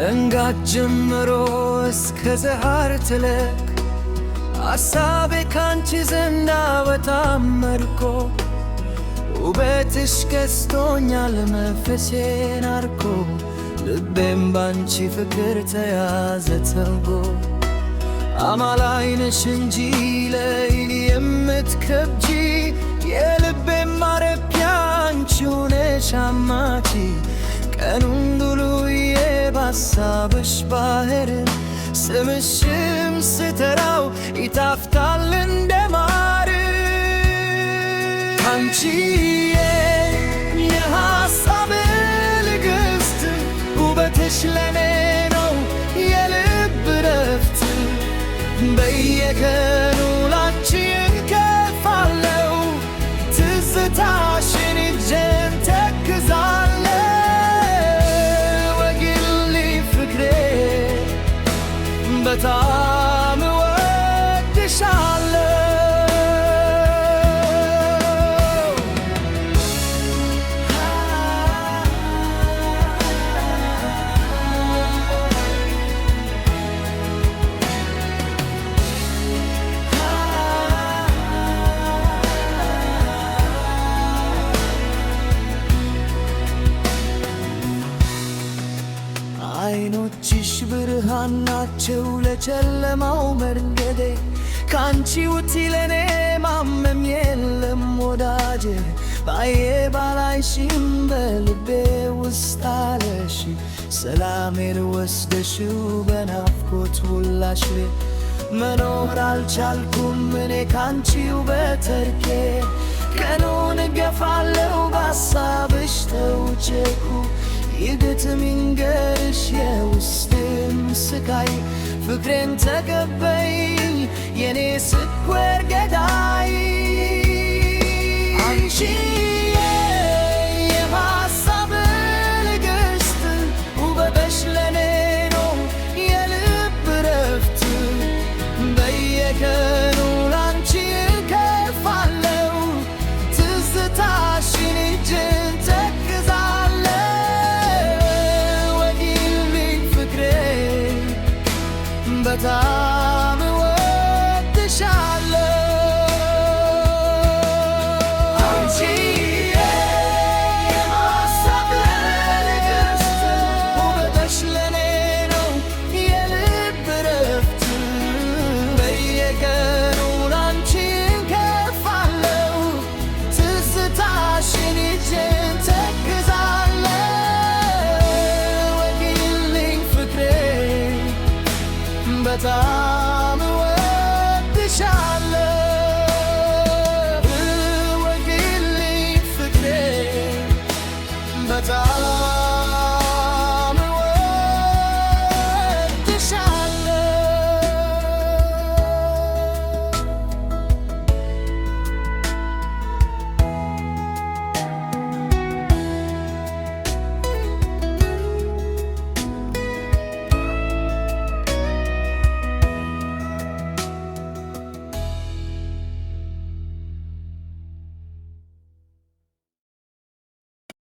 እንጋት ጀምሮ እስከ ዘሃር ትለቅ አሳቤ ካንቺ ዘንዳ በጣም መርኮ ውበትሽ ገዝቶኛል መንፈሴን አርኮ ልቤም ባንቺ ፍቅር ተያዘ ተንጎ አማላይ ነሽ እንጂ ለይን የምትከብጂ የልቤም ማረፊያ አንቺው ነሽ አማቺ ቀኑን ሙሉዬ ባሳብሽ ባህር ስምሽም ስተራው ይጣፍጣል እንደ ማር አንቺዬ የሐሳብ ልግስት ውበትሽ ለኔ ነው የልብ ረፍት በየቀኑ ላንቺ እንከፋለው ትዝታሽን ይዤን ተክዛለው ወግሊ ፍቅሬ በጣም እወድሻለሁ አይኖችሽ ብርሃን ናቸው ለጨለማው መንገዴ ካንቺ ውጪ ለኔ ማመም የለም ወዳጄ ባዬ ባላይሽም በልቤ ውስጥ አለሽ ሰላሜን ወስደሽው በናፍቆት ሁላሽ መኖር አልቻልኩም እኔ ካንቺው በተርኬ ቀኑን እገፋለሁ ባሳብሽ ተውጬኩ ይግጥም ይንገርሽ የውስጤም ስቃይ ፍቅሬን ተቀበይኝ የኔ ስኳር ገዳይ አንቺዬ የሐሳብ ንግሥት ውበትሽ ለኔ ነው የልብ ረፍት በየቀኑ ላንቺ እከፋለሁ ትዝታሽን ይዤን ተክዛለሁ በጣም እወድሻለሁ አንቺዬ የሐሳብ ንግሥት ውበትሽ ለኔ ነው የልብ ረፍት በየቀኑ ላንቺ እንከፋለው ትዝታሽን ይዤን ተክዛለሁ ወግልኝ ፍቅሬ በጣም እወድሻለሁ ወግልኝ ፍቅሬ በጣም